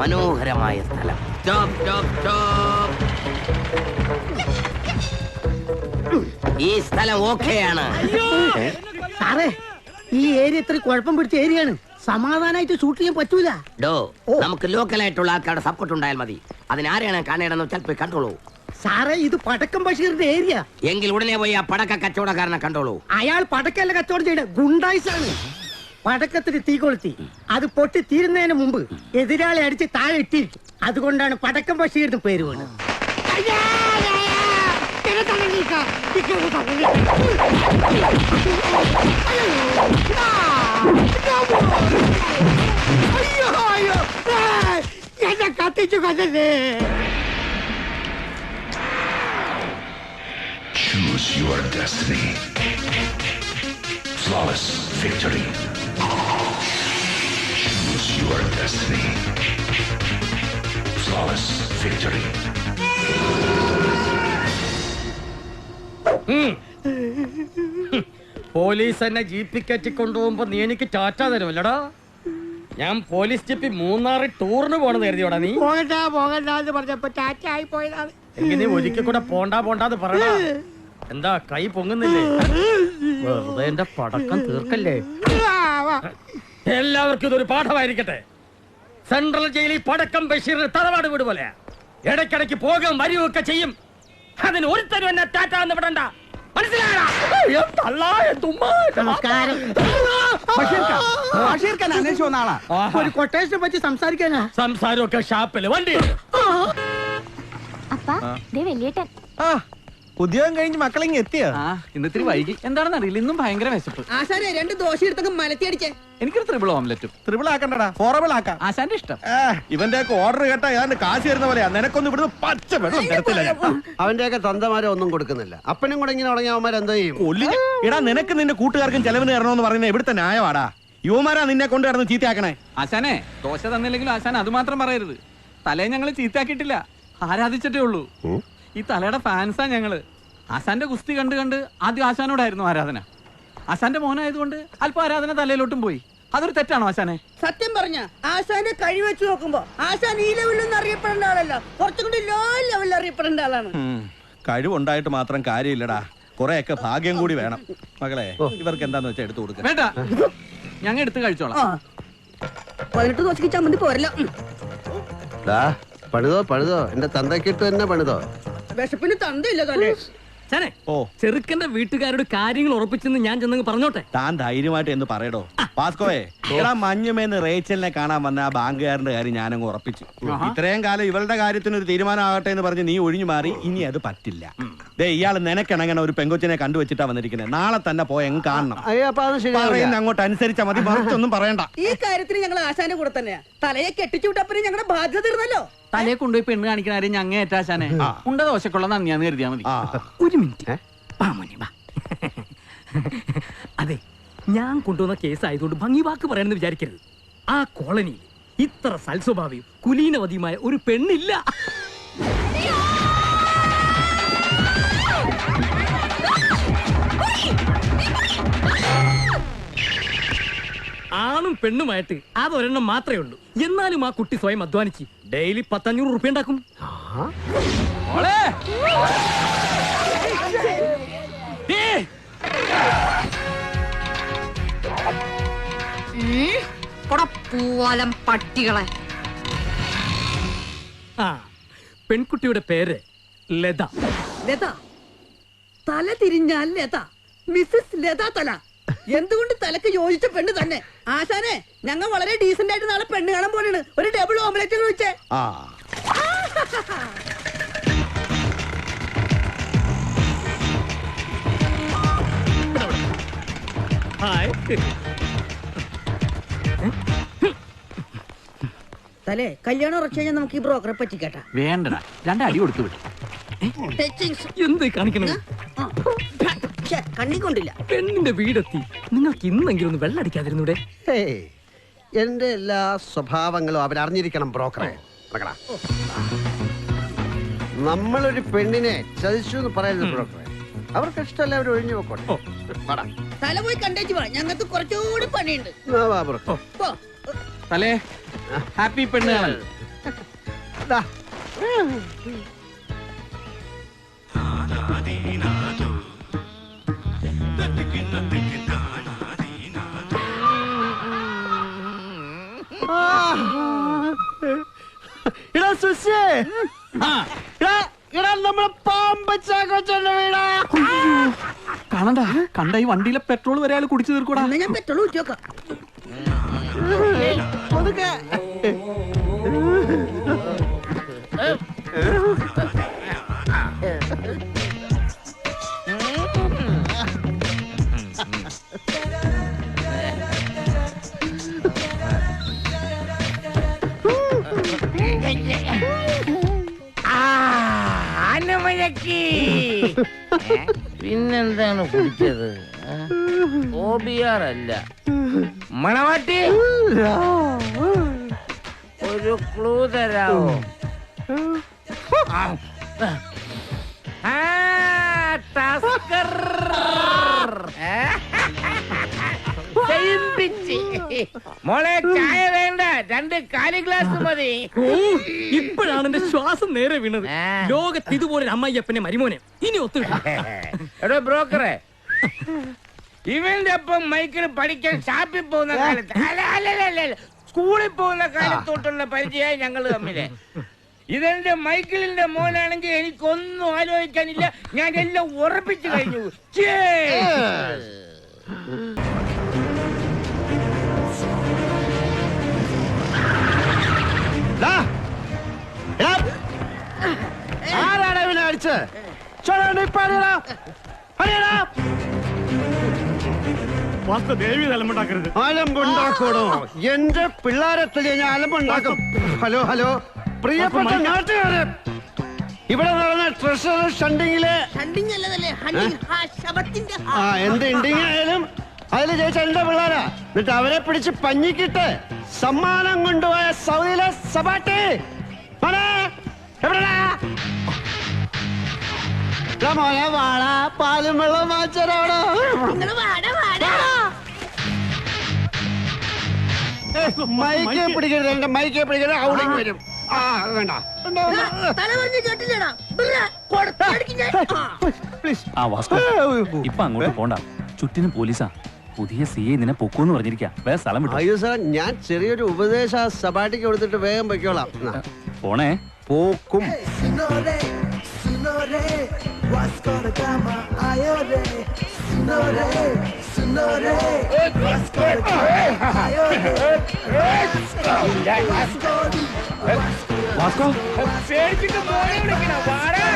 മനോഹരമായ സ്ഥലം. ഈ സ്ഥലം ഓക്കെയാണ്. സാറേ, ഈ ഏരിയ ഇത്ര കുഴപ്പം പിടിച്ച ഏരിയയാണ്. സമാധാനമായിട്ട് ഷൂട്ട് ചെയ്യാൻ പറ്റൂല. നമുക്ക് ലോക്കലായിട്ടുള്ള ആൾക്കാരുടെ സപ്പോർട്ട് ഉണ്ടായാൽ മതി. അതിനാരെയാണ് കാണേണ്ടെന്ന് വെച്ചാൽ പോയി കണ്ടോളൂ. സാറേ, ഇത് പടക്കം ബഷീറിന്റെ ഏരിയ. എങ്കിൽ ഉടനെ പോയി ആ പടക്ക കച്ചവടക്കാരനെ കണ്ടോളൂ. അയാൾ പടക്കല്ല കച്ചവടം ചെയ്യണ, ഗുണ്ടായിസാണ്. പടക്കത്തിന് തീ കൊളുത്തി അത് പൊട്ടി തീരുന്നതിന് മുമ്പ് എതിരാളി അടിച്ച് താഴെ ഇട്ടിരിക്കും. അതുകൊണ്ടാണ് പടക്കം ബഷീറിന് പേര് വീണത്. എന്നെ കത്തിച്ചു കൊല്ലല്ലേ. Choose your destiny. Flawless victory. Choose your destiny. Flawless victory. Police എന്നെ ജീപ്പിൽ കയറ്റി കൊണ്ടുപോകുമ്പോ നീ എനിക്ക് ടാറ്റ തരുമല്ലടാ. ഞാൻ പോലീസ് ജീപ്പിൽ മൂന്നാറിൽ ടൂറിന് പോണെന്ന് കരുതിയോടാ നീ. പോകണ്ടെന്ന് പറഞ്ഞപ്പോ ടാറ്റ ആയി പോയതാണ്. എങ്ങനെ ഒരിക്കൽ കൂടെ പോണ്ടാന്ന് പറയടാ. എന്താ കൈ പൊങ്ങുന്നില്ലേ? വെറുതെ എന്റെ പടക്കം തീർക്കല്ലേ. എല്ലാവർക്കും ഇതൊരു പാഠമായിരിക്കട്ടെ. സെൻട്രൽ ജയിലിൽ പടക്കം ബഷീറിന് തറവാട് വീട് പോലെ ഇടയ്ക്കിടയ്ക്ക് പോകും വരികയൊക്കെ ചെയ്യും. അതിന് ഒരുത്തരും എന്നെ ടാറ്റ എന്ന് വിടണ്ട, മനസ്സിലായോ? ഒരു കൊട്ടേഷനെ പറ്റി സംസാരിക്കാനാ. സംസാരമൊക്കെ ഷാപ്പില് വണ്ടി. ഉദ്യോഗം കഴിഞ്ഞ് മക്കളിങ്ങ് എത്തിയോ? ഇന്നിത്തിരി വൈകി. എന്താണെന്ന് അറിയില്ല, ഇന്നും ഭയങ്കര വിശപ്പ്. ആശാനെ 2 ദോശ എടുത്തൊക്കെ മലത്തി അടിച്ചേ. എനിക്കൊരു ത്രിബിൾ ഓംലെറ്റും. ത്രിബിൾ ആക്കണ്ടടാ, ഫോറബിൾ ആക്കാം. ആശാന്റെ ഇഷ്ടം. ഇവന്റെ ഒക്കെ ഓർഡർ കേട്ടാ ഞാൻ കാശ് തരുന്ന പോലെയാ. നിനക്കൊന്നും ഇവിടുന്ന് പച്ച വെള്ളം തരത്തില്ല. അവന്റെയൊക്കെ തന്തമാരെ ഒന്നും കൊടുക്കുന്നില്ല. അപ്പനും കൂടെ ഇങ്ങനെ ഉടങ്ങിയവന്മാർ എന്താ ചെയ്യും? എടാ, നിനക്ക് നിന്റെ കൂട്ടുകാർക്കും ചെലവിന് തരണമെന്ന് പറയുന്നത് ഇവിടുത്തെ ന്യായവാടാ. യുവമാരാ നിന്നെ കൊണ്ട് കിടന്ന് ചീത്തയാക്കണേ. ആശാനെ, ദോശ തന്നില്ലെങ്കിലും ആശാൻ അത് മാത്രം പറയരുത്. തലയെ ഞങ്ങള് ചീത്തയാക്കിയിട്ടില്ല, ആരാധിച്ചിട്ടേ ഉള്ളൂ. ഈ തലയുടെ ഫാൻസാ ഞങ്ങള്. ആശാന്റെ കുസ്തി കണ്ട് കണ്ട് ആദ്യം ആശാനോടായിരുന്നു ആരാധന. ആശാന്റെ മോനായതുകൊണ്ട് അല്പം ആരാധന തലയിലോട്ടും പോയി. അതൊരു തെറ്റാണോ ആശാനെ? സത്യം പറഞ്ഞ ആശാന്റെ കഴിവ് വെച്ച് നോക്കുമ്പോ ആശാൻ ഈ ലെവലിൽ അറിയപ്പെടേണ്ട ആളല്ല, കുറച്ചും കൂടി ലോ ലെവലിൽ അറിയപ്പെടേണ്ട ആളാണ്. കഴിവുണ്ടായിട്ട് മാത്രം കാര്യമില്ലടാ, കുറെയൊക്കെ ഭാഗ്യം കൂടി വേണം. മകളെ, ഇവർക്ക് എന്താന്ന് വെച്ചാൽ എടുത്തു കൊടുക്ക. വേണ്ട, ഞങ്ങൾ എടുത്ത് കഴിച്ചോളാം. 18 ദോശക്ക് ചമ്മന്തി പോരല്ലോ. പണിതോ എന്റെ തന്തക്കിട്ട് തന്നെ പണിതോ. വിശപ്പിന് തന്തയില്ല തന്നെ. ചെറുക്കന്റെ വീട്ടുകാരോട് കാര്യങ്ങൾ ഉറപ്പിച്ചെന്ന് ഞാൻ ചെന്നങ്ങ് പറഞ്ഞോട്ടെ. താൻ ധൈര്യമായിട്ട് എന്ന് പറയടോ. പാസ്കോയെ, എടാ മഞ്ഞുമേന്ന് റേച്ചലിനെ കാണാൻ വന്ന ആ ബാങ്കുകാരന്റെ കാര്യം ഞാനങ്ങ് ഉറപ്പിച്ചു. ഇത്രയും കാലം ഇവളുടെ കാര്യത്തിന് ഒരു തീരുമാനമാകട്ടെ എന്ന് പറഞ്ഞ് നീ ഒഴിഞ്ഞു മാറി. ഇനി അത് പറ്റില്ല. ഇയാൾ നിനക്കിണങ്ങനെ ഒരു പെങ്കൊച്ചിനെ കണ്ടുവച്ചിട്ടാ വന്നിരിക്കുന്നത്. നാളെ തന്നെ പോയെങ്കിൽ കാണണം. അങ്ങോട്ട് അനുസരിച്ചാ മതി, മറിച്ചൊന്നും പറയണ്ട. ഈ കാര്യത്തിന് ഞങ്ങൾ ആശാന്റെ കൂടെ തന്നെയാ. തലയെ കെട്ടിച്ചുവിട്ടപ്പനെ ഞങ്ങളുടെ ബാധ്യത തീർന്നല്ലോ. തലയെ കൊണ്ടുപോയി പെണ്ണ് കാണിക്കുന്ന കാര്യം ഞങ്ങ ഏറ്റാശാനെ. ഉണ്ട ദോശക്കുള്ള നന്ദിയാന്ന് കരുതിയാ മതി. ഒരു മിനിറ്റ്. അതെ, ഞാൻ കൊണ്ടുവന്ന കേസ് ആയതുകൊണ്ട് ഭംഗി വാക്ക് പറയാനെന്ന് വിചാരിക്കരുത്. ആ കോളനിയിൽ ഇത്ര സൽസ്വഭാവിയും കുലീനവതിയുമായ ഒരു പെണ്ണില്ല. ആണും പെണ്ണുമായിട്ട് അതൊരെണ്ണം മാത്രമേ ഉള്ളൂ. എന്നാലും ആ കുട്ടി സ്വയം അധ്വാനിച്ച് ഡെയിലി 500 റുപ്യ ഉണ്ടാക്കും. പട്ടികളെ. ആ പെൺകുട്ടിയുടെ പേര് ലത. ലത തല തിരിഞ്ഞാൽ ലത, മിസ്സസ് ലത തല. എന്തുകൊണ്ട് തലക്ക് യോജിച്ച പെണ്ണ് തന്നെ. ആശാനെ, ഞങ്ങൾ വളരെ ഡീസന്റ് ആയിട്ട് നാളെ പെണ്ണ് കാണാൻ പോലെയാണ്. ഒരു ഡബിൾ ഓംലെറ്റ് വെച്ചേ. തലേ കല്യാണം ഉറച്ചു കഴിഞ്ഞാൽ നമുക്ക് ഈ ബ്രോക്കറെ പറ്റിക്കേട്ടാ. വേണ്ടടാ, 2 അടി കൊടുത്തു വിട്ടു. എന്ത് കാണിക്കണത്? കണ്ണിക്കൊണ്ടില്ല. പെണ്ണിന്റെ വീടെത്തി. നിങ്ങൾക്ക് ഇന്നെങ്കിലും ഒന്ന് വെള്ളടിക്കാതിരുന്നൂടെ? എന്റെ എല്ലാ സ്വഭാവങ്ങളും അവരറിഞ്ഞിരിക്കണം ബ്രോക്കറെ. നമ്മളൊരു പെണ്ണിനെ ചതിച്ചു എന്ന് പറയുന്നത് ബ്രോക്കറെ. അവർക്ക് ഇഷ്ടമല്ല, അവർ ഒഴിഞ്ഞു പോക്കോട്ടെ. തല പോയി കണ്ടേച്ചു വാ, ഞങ്ങൾക്ക് കുറച്ചുകൂടി പണിയുണ്ട്. തലേ ഹാപ്പി പെണ്ണ് കാണൽ. ദാ. ഇടാ സുശേ, ഇടാ നമ്മളെ പാമ്പച്ചാക്കൊച്ചന്റെ വീടാ. കാണണ്ട, കണ്ട ഈ വണ്ടിയിലെ പെട്രോൾ വരെ അയാൾ കുടിച്ചു തീർക്കൂടാ. എന്നാ ഞാൻ പെട്രോൾ ഊറ്റി വെക്കാം. അതൊക്കെ പിന്നെന്താണ് കുടിച്ചത്? OBR അല്ല, മണവാട്ടി. ഒരു ക്ലൂ തരാവോ? ടസ്കർ. മോളെ ചായ വേണ്ട, 2 കാലി ഗ്ലാസ് മതി. ഇപ്പോഴാണ് എന്റെ ശ്വാസം നേരെ വീണത്. ലോകത്ത് ഇതുപോലെ അമ്മയ്യപ്പനെ മരിമോനെ ഇനി ഒത്തുകിട്ട. എടോ ബ്രോക്കറെ, ഇവന്റെ ഒപ്പം മൈക്കിന് പഠിക്കാൻ ഷാപ്പിൽ പോകുന്ന കാലത്ത്, അല്ല സ്കൂളിൽ പോകുന്ന കാലത്തോട്ടുള്ള പരിചയമായി ഞങ്ങൾ തമ്മില്. ഇതെന്റെ മൈക്കിളിന്റെ മോനാണെങ്കിൽ എനിക്കൊന്നും ആലോചിക്കാനില്ല, ഞാൻ എല്ലാം ഉറപ്പിച്ചു കഴിഞ്ഞു. ആരാണ് ഇവനെ അടിച്ചത്? അലമ്പുണ്ടാക്കണോ? എന്റെ പിള്ളേരെത്തില്ല ഞാൻ അലമ്പുണ്ടാക്കും. ഹലോ ഹലോ പ്രിയപ്പെട്ട നാട്ടുകാരെ, ഇവിടെ നടന്ന ട്രഷർ ഷണ്ടിങ്ങില് ഹണ്ടിങ് അല്ലതല്ലേ, ഹണ്ടിങ്. ആ ശബത്തിന്റെ ആ എന്ത് ഇണ്ടിങ് ആയാലും അതിൽ ജയിച്ച എന്റെ പിള്ളേരാ. എന്നിട്ട് അവരെ പിടിച്ച് പഞ്ഞിക്കിട്ട് സമ്മാനം കൊണ്ടുപോയ സൗദിയിലെ സബാട്ടി എവിടെടാ? മോനെ വാടാ, പാലും വെള്ളം വാച്ചരാടാ. മൈക്കെ പിടിക്കരുത്, എന്റെ മൈക്കെ പിടിക്കരുത്, ഔളിങ് വരും. ആ വേണ്ട തല പറഞ്ഞ് കേട്ടില്ലടാ. പ്ലീസ്. ആ വാസ്കോ, ഇപ്പൊ അങ്ങോട്ട് പോണ്ട, ചുറ്റിനും പോലീസാ. പുതിയ CA നിന്നെ പൊക്കൂന്ന് പറഞ്ഞിരിക്കാ. വേറെ സ്ഥലം വിട്ടു. അയ്യോ സാർ, ഞാൻ ചെറിയൊരു ഉപദേശം സബാട്ടിക്ക് കൊടുത്തിട്ട് വേഗം പൊയ്ക്കോളാം. പോണേ. പോക്കും. വാസ്കോ, പേടിച്ചിട്ട് മോനെ വിളിക്കണ, വാടാ.